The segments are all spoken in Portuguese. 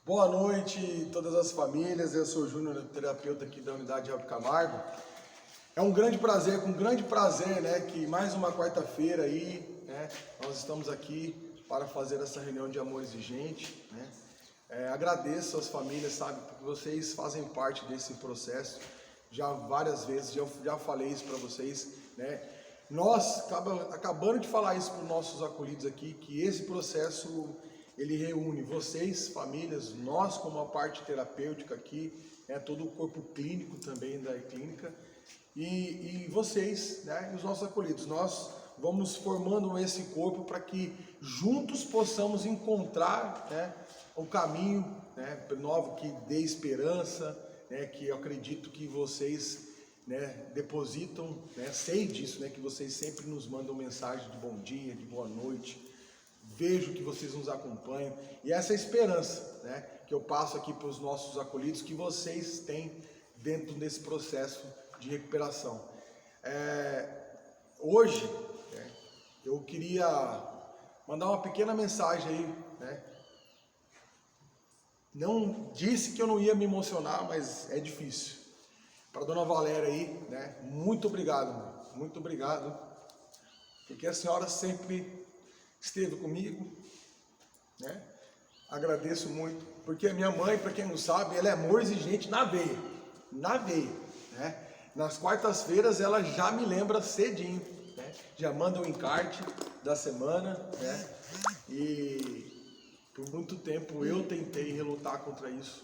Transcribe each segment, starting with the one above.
Boa noite, todas as famílias. Eu sou o Júnior, terapeuta aqui da Unidade Help Camargo. É um grande prazer, que mais uma quarta-feira aí, nós estamos aqui para fazer essa reunião de amor exigente, agradeço às famílias, porque vocês fazem parte desse processo. Já várias vezes, já falei isso para vocês, Nós acabando de falar isso para os nossos acolhidos aqui, que esse processo ele reúne vocês, famílias, nós como a parte terapêutica aqui, todo o corpo clínico também da clínica, e vocês, e os nossos acolhidos. Nós vamos formando esse corpo para que juntos possamos encontrar o caminho novo que dê esperança, que eu acredito que vocês depositam, sei disso, que vocês sempre nos mandam mensagem de bom dia, de boa noite. Vejo que vocês nos acompanham e essa esperança que eu passo aqui para os nossos acolhidos, que vocês têm dentro desse processo de recuperação. Hoje eu queria mandar uma pequena mensagem aí, Não disse que eu não ia me emocionar, mas é difícil. Para a dona Valéria aí, muito obrigado, porque a senhora sempre esteve comigo, agradeço muito, porque a minha mãe, para quem não sabe, ela é amor exigente na veia, Nas quartas-feiras ela já me lembra cedinho, já manda um encarte da semana, E por muito tempo eu tentei relutar contra isso,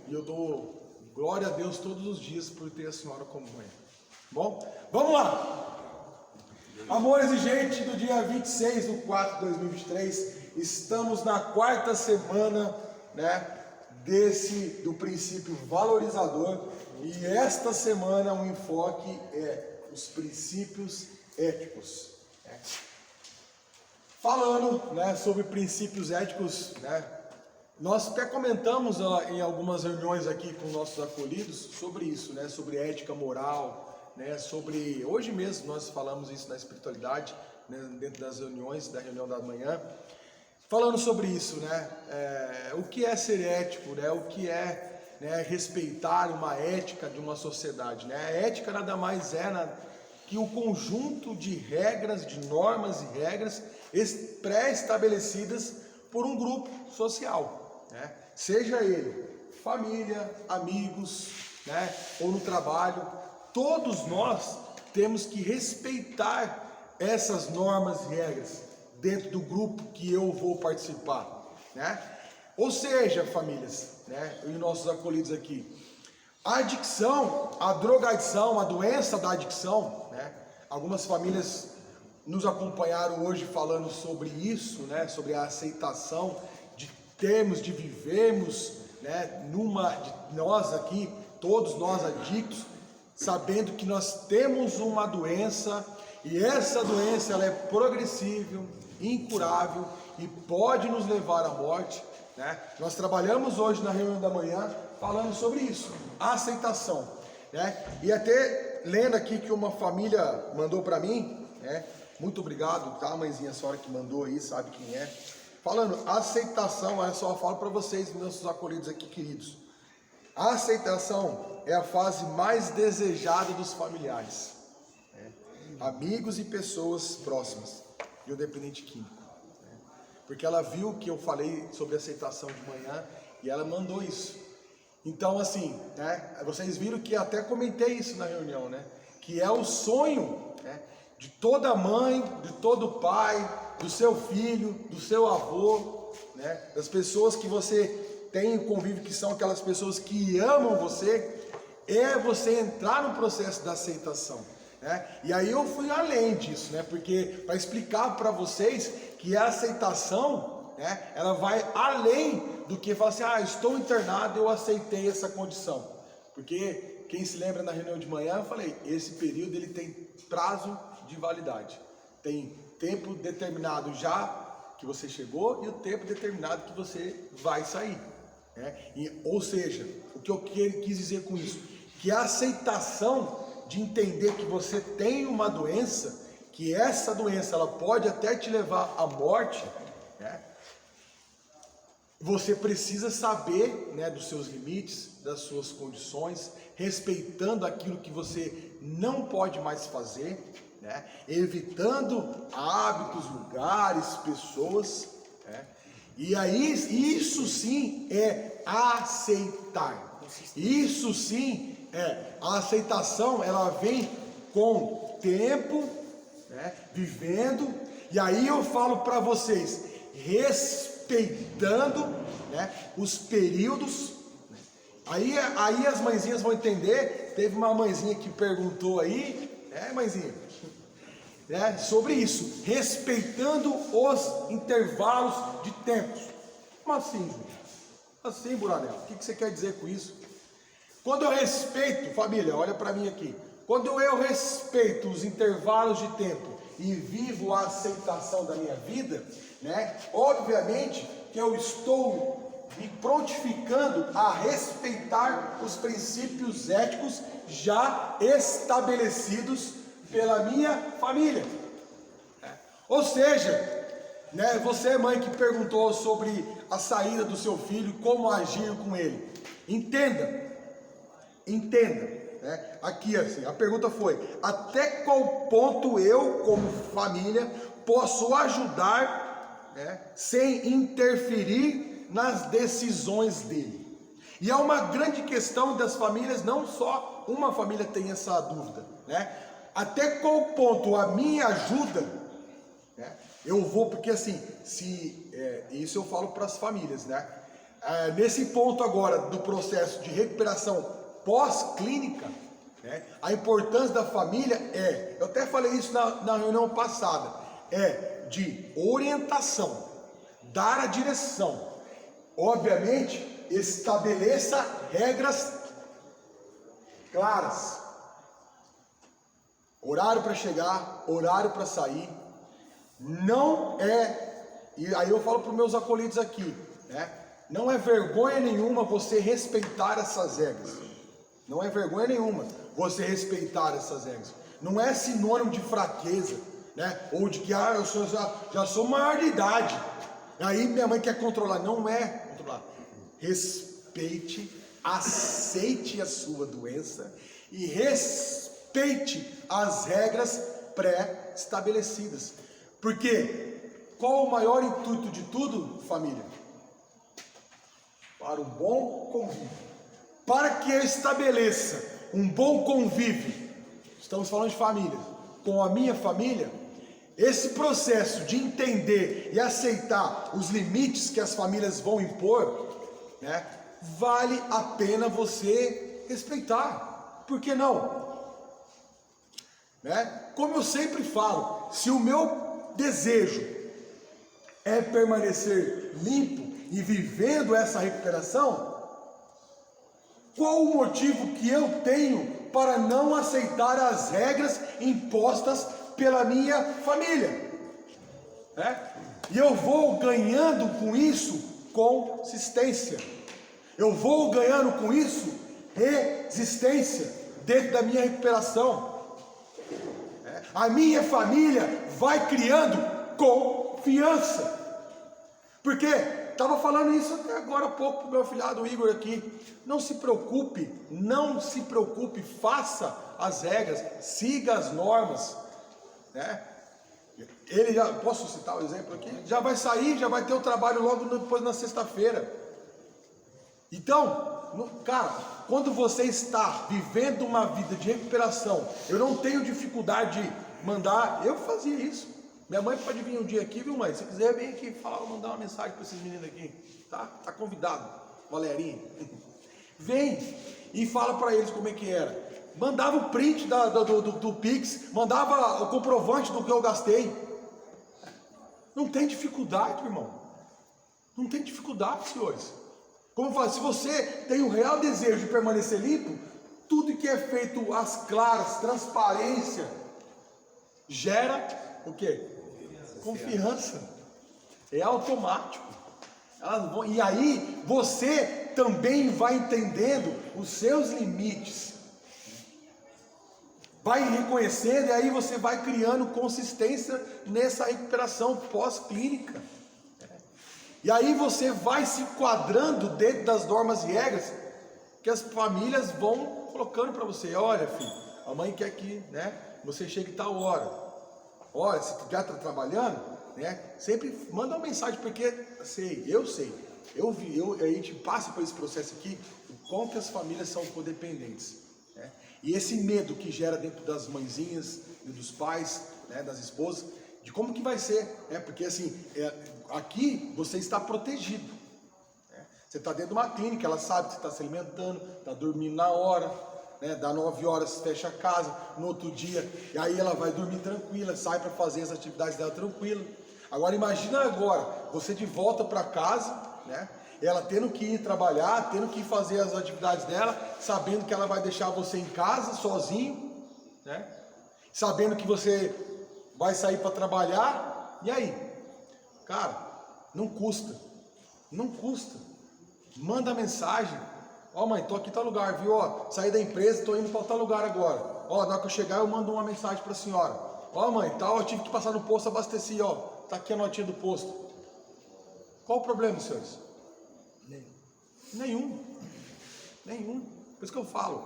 E eu dou glória a Deus todos os dias por ter a senhora como mãe. Bom, vamos lá! Amor exigente do dia 26/4/2023, estamos na quarta semana, do princípio valorizador, e esta semana o enfoque é os princípios éticos. Falando, sobre princípios éticos, nós até comentamos em algumas reuniões aqui com nossos acolhidos sobre isso, sobre ética moral, sobre, hoje mesmo nós falamos isso na espiritualidade, dentro das reuniões, da reunião da manhã, falando sobre isso, o que é ser ético, o que é, respeitar uma ética de uma sociedade, A ética nada mais é que o conjunto de regras, de normas e regras pré-estabelecidas por um grupo social, seja ele família, amigos, ou no trabalho. Todos nós temos que respeitar essas normas e regras dentro do grupo que eu vou participar, Ou seja, famílias, e nossos acolhidos aqui, a adicção, a drogadição, a doença da adicção, algumas famílias nos acompanharam hoje falando sobre isso, sobre a aceitação de termos, de vivermos, nós aqui, todos nós adictos, sabendo que nós temos uma doença, e essa doença ela é progressível, incurável e pode nos levar à morte, Nós trabalhamos hoje na reunião da manhã falando sobre isso, a aceitação, E até lendo aqui que uma família mandou para mim, muito obrigado, tá, mãezinha, a senhora que mandou aí, sabe quem é, falando, aceitação, eu só falo para vocês, meus acolhidos aqui queridos, a aceitação é a fase mais desejada dos familiares, amigos e pessoas próximas e o dependente químico, porque ela viu que eu falei sobre aceitação de manhã e ela mandou isso. Então assim, vocês viram que até comentei isso na reunião, que é o sonho, de toda mãe, de todo pai, do seu filho, do seu avô, das pessoas que você tem convívio, que são aquelas pessoas que amam você, é você entrar no processo da aceitação, E aí eu fui além disso, porque para explicar para vocês que a aceitação, ela vai além do que falar assim, estou internado, eu aceitei essa condição, porque quem se lembra na reunião de manhã, eu falei, esse período ele tem prazo de validade, tem tempo determinado já que você chegou e o tempo determinado que você vai sair, ou seja, o que eu quis dizer com isso, que a aceitação de entender que você tem uma doença, que essa doença ela pode até te levar à morte, você precisa saber, né, dos seus limites, das suas condições, respeitando aquilo que você não pode mais fazer, né, evitando hábitos, lugares, pessoas, né, e aí isso sim é aceitar. Isso sim a aceitação, ela vem com tempo, né, vivendo, e aí eu falo para vocês, respeitando, né, os períodos. Aí as mãezinhas vão entender. Teve uma mãezinha que perguntou aí, mãezinha, né, sobre isso, respeitando os intervalos de tempos. Como assim, Júlio? Assim, Buranel, o que você quer dizer com isso? Quando eu respeito, família, olha para mim aqui, quando eu respeito os intervalos de tempo e vivo a aceitação da minha vida, né, obviamente que eu estou me prontificando a respeitar os princípios éticos já estabelecidos pela minha família. Ou seja, né, você, mãe, que perguntou sobre a saída do seu filho, como agir com ele, entenda, né? Aqui assim, a pergunta foi: até qual ponto eu, como família, posso ajudar, né, sem interferir nas decisões dele? E é uma grande questão das famílias, não só uma família tem essa dúvida, né? Até qual ponto a minha ajuda, né, eu vou, porque assim, isso eu falo para as famílias, né? Nesse ponto agora do processo de recuperação pós-clínica, né, a importância da família eu até falei isso na reunião passada, de orientação, dar a direção, obviamente, estabeleça regras claras, horário para chegar, horário para sair, e aí eu falo para os meus acolhidos aqui, né, não é vergonha nenhuma você respeitar essas regras. Não é vergonha nenhuma você respeitar essas regras. Não é sinônimo de fraqueza, né? Ou de que eu já sou maior de idade. Aí minha mãe quer controlar. Não é controlar. Respeite, aceite a sua doença e respeite as regras pré-estabelecidas. Porque qual o maior intuito de tudo, família? Para um bom convívio. Para que eu estabeleça um bom convívio, estamos falando de família, com a minha família, esse processo de entender e aceitar os limites que as famílias vão impor, né, vale a pena você respeitar. Por que não? Né? Como eu sempre falo, se o meu desejo é permanecer limpo e vivendo essa recuperação, qual o motivo que eu tenho para não aceitar as regras impostas pela minha família? E eu vou ganhando com isso consistência, eu vou ganhando com isso resistência dentro da minha recuperação. A minha família vai criando confiança, porque estava falando isso até agora há pouco para o meu afilhado Igor aqui. Não se preocupe, faça as regras, siga as normas, né? Ele já, posso citar o exemplo aqui? Já vai sair, já vai ter o trabalho logo depois na sexta-feira. Então, cara, quando você está vivendo uma vida de recuperação, eu não tenho dificuldade de mandar, eu fazia isso. Minha mãe pode vir um dia aqui, viu, mãe? Se quiser, vem aqui falar, mandar uma mensagem para esses meninos aqui, tá? Tá convidado, Valerinho. Vem e fala para eles como é que era. Mandava o print do Pix, mandava o comprovante do que eu gastei. Não tem dificuldade, irmão. Não tem dificuldade, senhores. Como eu falo, se você tem o real desejo de permanecer limpo, tudo que é feito às claras, transparência, gera o quê? Confiança. É automático. E aí você também vai entendendo os seus limites, vai reconhecendo, e aí você vai criando consistência nessa recuperação pós-clínica. E aí você vai se enquadrando dentro das normas e regras que as famílias vão colocando para você. Olha, filho, a mãe quer que, né, você chegue tal hora. Olha, se tu já está trabalhando, né, sempre manda uma mensagem, porque eu sei, a gente passa por esse processo aqui, como que as famílias são codependentes, né? E esse medo que gera dentro das mãezinhas e dos pais, né, das esposas, de como que vai ser, né? Porque assim, aqui você está protegido, né? Você está dentro de uma clínica, ela sabe que você está se alimentando, está dormindo na hora, né? Dá 9 horas, fecha a casa, no outro dia, e aí ela vai dormir tranquila, sai para fazer as atividades dela tranquila. Agora imagina agora, você de volta para casa, né? Ela tendo que ir trabalhar, tendo que ir fazer as atividades dela, sabendo que ela vai deixar você em casa sozinho, né? Sabendo que você vai sair para trabalhar, e aí? Cara, não custa, não custa. Manda mensagem: ó, mãe, tô aqui em tal lugar, viu? Ó, saí da empresa, tô indo para tal lugar agora. Ó, na hora que eu chegar eu mando uma mensagem para a senhora. Ó, mãe, tal, eu tive que passar no posto, abasteci, ó, tá aqui a notinha do posto. Qual o problema, senhores? Nenhum. Por isso que eu falo,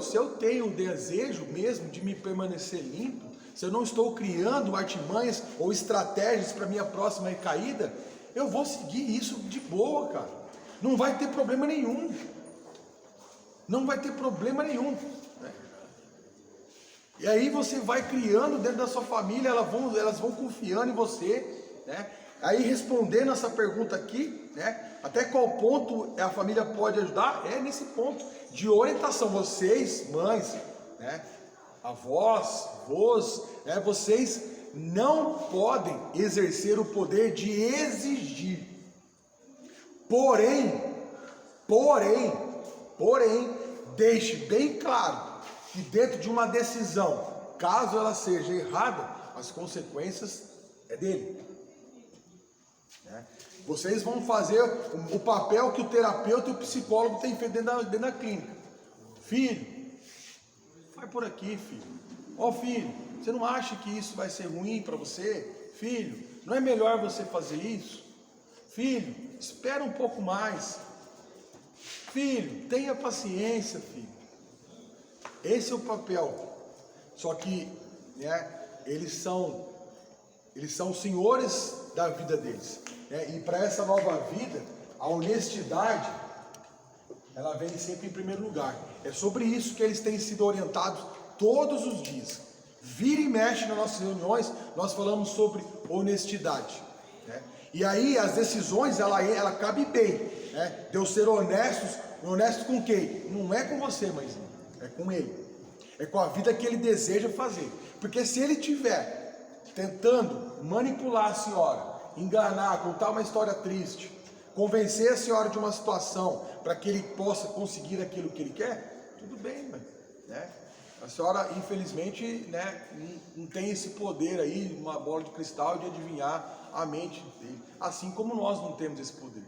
se eu tenho o desejo mesmo de me permanecer limpo, se eu não estou criando artimanhas ou estratégias para minha próxima recaída, eu vou seguir isso de boa, cara. Não vai ter problema nenhum. Não vai ter problema nenhum, né? E aí você vai criando dentro da sua família, elas vão confiando em você, né? Aí respondendo essa pergunta aqui, né? Até qual ponto a família pode ajudar? É nesse ponto de orientação. Vocês, mães, né? Avós, avós, né? Vocês não podem exercer o poder de exigir. Porém, deixe bem claro que dentro de uma decisão, caso ela seja errada, as consequências é dele, né? Vocês vão fazer o papel que o terapeuta e o psicólogo têm feito dentro da clínica. Filho, vai por aqui, filho. Ó, filho, você não acha que isso vai ser ruim para você? Filho, não é melhor você fazer isso? Filho, espera um pouco mais. Filho, tenha paciência, filho. Esse é o papel. Só que, né, eles são os senhores da vida deles, né? E para essa nova vida, a honestidade, ela vem sempre em primeiro lugar. É sobre isso que eles têm sido orientados todos os dias. Vira e mexe nas nossas reuniões, nós falamos sobre honestidade, né? E aí as decisões, ela cabe bem, né? De eu ser honesto com quem? Não é com você, mãezinha, é com ele. É com a vida que ele deseja fazer. Porque se ele tiver tentando manipular a senhora, enganar, contar uma história triste, convencer a senhora de uma situação para que ele possa conseguir aquilo que ele quer, tudo bem, né? A senhora, infelizmente, né, não tem esse poder aí, uma bola de cristal, de adivinhar a mente dele. Assim como nós não temos esse poder,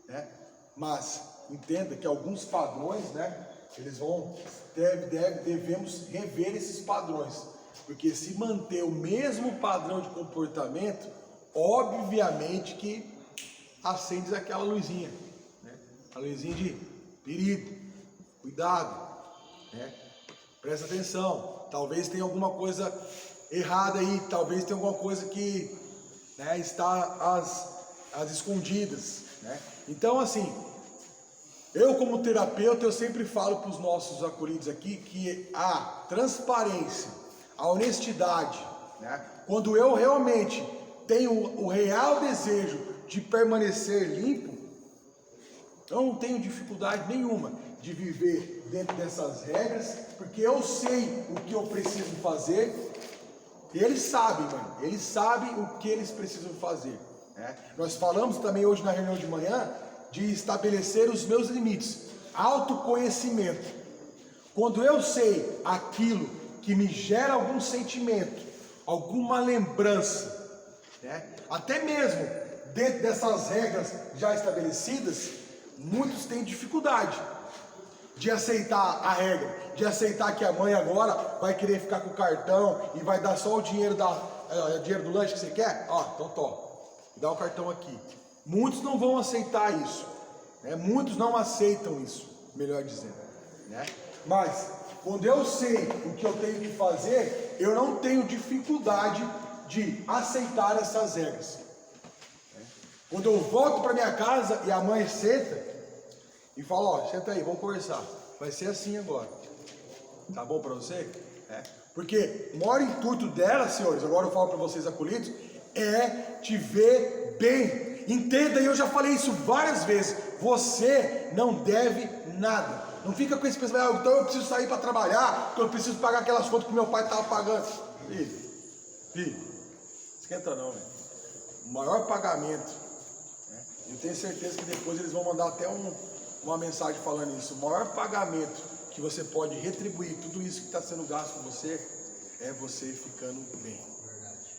né? Mas entenda que alguns padrões, né, devemos rever esses padrões. Porque se manter o mesmo padrão de comportamento, obviamente que acende aquela luzinha, né? A luzinha de perigo, cuidado, né? Presta atenção, talvez tenha alguma coisa errada aí, talvez tenha alguma coisa que, né, está às escondidas, né? Então, assim, eu como terapeuta, eu sempre falo para os nossos acolhidos aqui que a transparência, a honestidade, né? Quando eu realmente tenho o real desejo de permanecer limpo, eu não tenho dificuldade nenhuma de viver dentro dessas regras, porque eu sei o que eu preciso fazer, e eles sabem, mano, eles sabem o que eles precisam fazer, né? Nós falamos também hoje na reunião de manhã de estabelecer os meus limites, autoconhecimento. Quando eu sei aquilo que me gera algum sentimento, alguma lembrança, né? Até mesmo dentro dessas regras já estabelecidas, muitos têm dificuldade de aceitar a regra, de aceitar que a mãe agora vai querer ficar com o cartão e vai dar só o dinheiro do lanche que você quer. Ó, então toma, dá o cartão aqui. Muitos não vão aceitar isso, né? Muitos não aceitam isso, melhor dizendo, né? Mas quando eu sei o que eu tenho que fazer, eu não tenho dificuldade de aceitar essas regras. Quando eu volto para minha casa e a mãe senta e fala, ó, senta aí, vamos conversar. Vai ser assim agora. Tá bom para você? Porque o maior intuito dela, senhores, agora eu falo para vocês acolhidos, é te ver bem. Entenda, e eu já falei isso várias vezes, você não deve nada. Não fica com esse pensamento, então eu preciso sair para trabalhar, então eu preciso pagar aquelas contas que meu pai estava pagando. Filho, esquenta não, velho. O maior pagamento, né? Eu tenho certeza que depois eles vão mandar até uma mensagem falando isso. O maior pagamento que você pode retribuir tudo isso que está sendo gasto com você, é você ficando bem.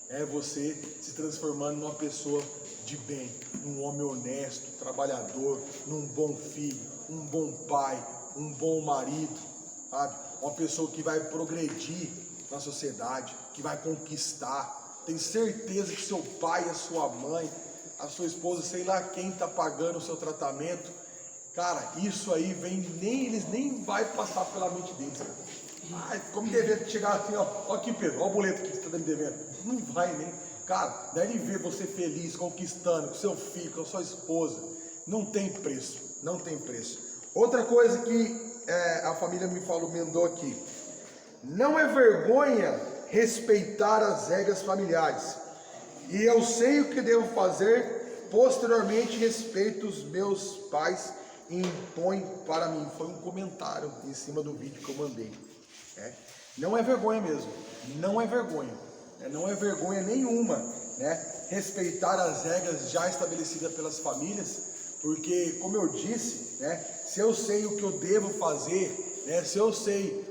É você se transformando numa pessoa de bem, num homem honesto, trabalhador, num bom filho, um bom pai, um bom marido, sabe? Uma pessoa que vai progredir na sociedade, que vai conquistar. Tenho certeza que seu pai, a sua mãe, a sua esposa, sei lá quem está pagando o seu tratamento, cara, isso aí eles nem vai passar pela mente deles, cara. Ai, como dever chegar assim, ó aqui Pedro, ó o boleto que você está me devendo. Não vai nem, cara, daí ele vê você feliz, conquistando, com seu filho, com a sua esposa, não tem preço, não tem preço. Outra coisa que a família me mandou aqui, não é vergonha respeitar as regras familiares, e eu sei o que devo fazer, posteriormente respeito os meus pais e impõe para mim. Foi um comentário em cima do vídeo que eu mandei. Não é vergonha mesmo, não é vergonha, não é vergonha nenhuma, né? Respeitar as regras já estabelecidas pelas famílias, porque como eu disse, né? Se eu sei o que eu devo fazer, né? Se eu sei,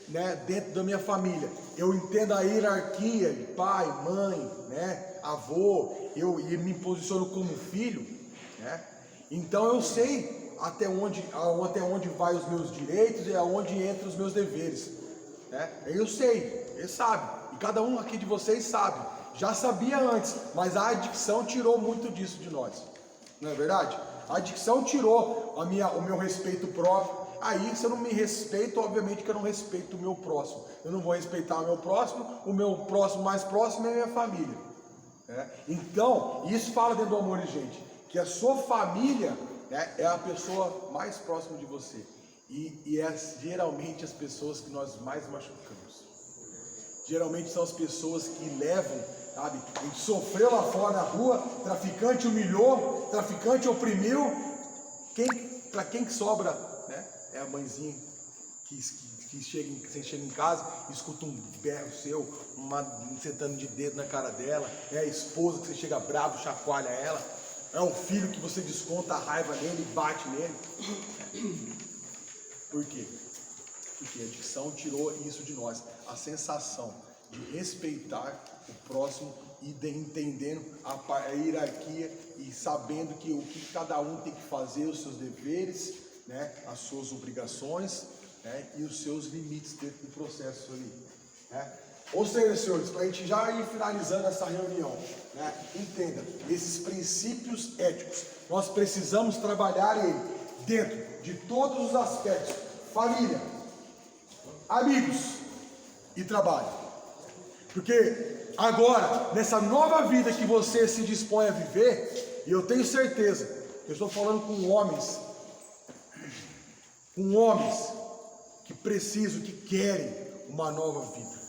né? Dentro da minha família, eu entendo a hierarquia de pai, mãe, né? Avô, e me posiciono como filho, né? Então eu sei até onde vai os meus direitos e aonde entram os meus deveres. Eu sei, ele sabe, e cada um aqui de vocês sabe, já sabia antes, mas a adicção tirou muito disso de nós, não é verdade? A adicção tirou o meu respeito próprio. Aí se eu não me respeito, obviamente que eu não respeito o meu próximo, eu não vou respeitar o meu próximo mais próximo é a minha família, Então, isso fala dentro do amor, gente, que a sua família, é a pessoa mais próxima de você. E é geralmente as pessoas que nós mais machucamos. Geralmente são as pessoas que levam, sabe? A gente sofreu lá fora na rua, traficante humilhou, traficante oprimiu. Para quem que sobra, né? É a mãezinha que chega em casa, escuta um berro seu, sentando de dedo na cara dela. É a esposa que você chega bravo, chacoalha ela. É o filho que você desconta a raiva nele e bate nele. Por quê? Porque a adicção tirou isso de nós, a sensação de respeitar o próximo e de entendendo a hierarquia e sabendo que o que cada um tem que fazer, os seus deveres, né, as suas obrigações, né, e os seus limites dentro do processo ali. Ou seja, senhores, para a gente já ir finalizando essa reunião, entenda, esses princípios éticos, nós precisamos trabalhar ele dentro de todos os aspectos, família, amigos e trabalho. Porque agora, nessa nova vida que você se dispõe a viver, e eu tenho certeza, eu estou falando com homens que precisam, que querem uma nova vida,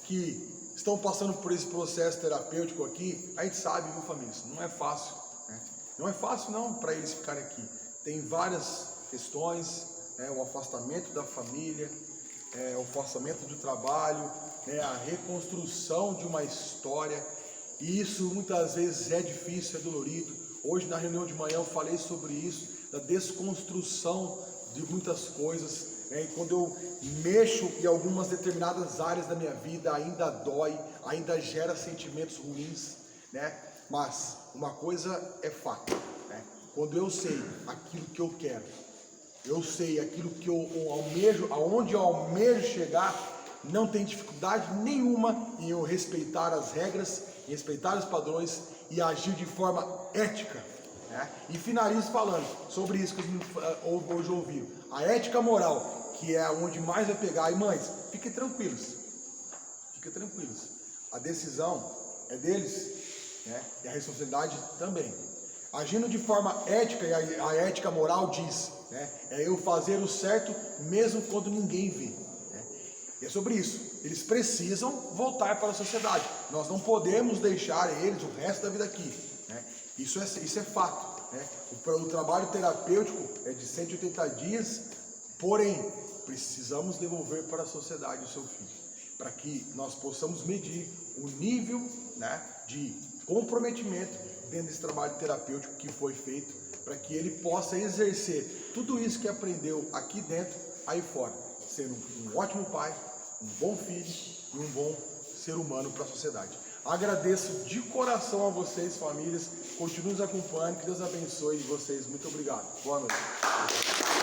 que estão passando por esse processo terapêutico aqui. A gente sabe, viu, família, isso não é fácil, não é fácil não para eles ficarem aqui. Tem várias questões, o afastamento da família, o afastamento do trabalho, a reconstrução de uma história, e isso muitas vezes é difícil, é dolorido. Hoje na reunião de manhã eu falei sobre isso, da desconstrução de muitas coisas, e quando eu mexo em algumas determinadas áreas da minha vida, ainda dói, ainda gera sentimentos ruins, mas uma coisa é fato, quando eu sei aquilo que eu quero, eu sei aquilo que eu almejo, aonde eu almejo chegar, não tem dificuldade nenhuma em eu respeitar as regras, respeitar os padrões e agir de forma ética, né? E finalizo falando sobre isso que hoje ouviram. A ética moral, que é onde mais vai pegar. E mães, fiquem tranquilos. Fiquem tranquilos. A decisão é deles, né? E a responsabilidade também. Agindo de forma ética, e a ética moral diz, né? É eu fazer o certo mesmo quando ninguém vê. Né? E é sobre isso. Eles precisam voltar para a sociedade. Nós não podemos deixar eles o resto da vida aqui. Né? Isso é fato. Né? O trabalho terapêutico é de 180 dias, porém, precisamos devolver para a sociedade o seu filho, para que nós possamos medir o nível, né, de comprometimento dentro desse trabalho terapêutico que foi feito, para que ele possa exercer tudo isso que aprendeu aqui dentro, aí fora, sendo um ótimo pai, um bom filho e um bom ser humano para a sociedade. Agradeço de coração a vocês, famílias, continuem nos acompanhando, que Deus abençoe vocês. Muito obrigado. Boa noite.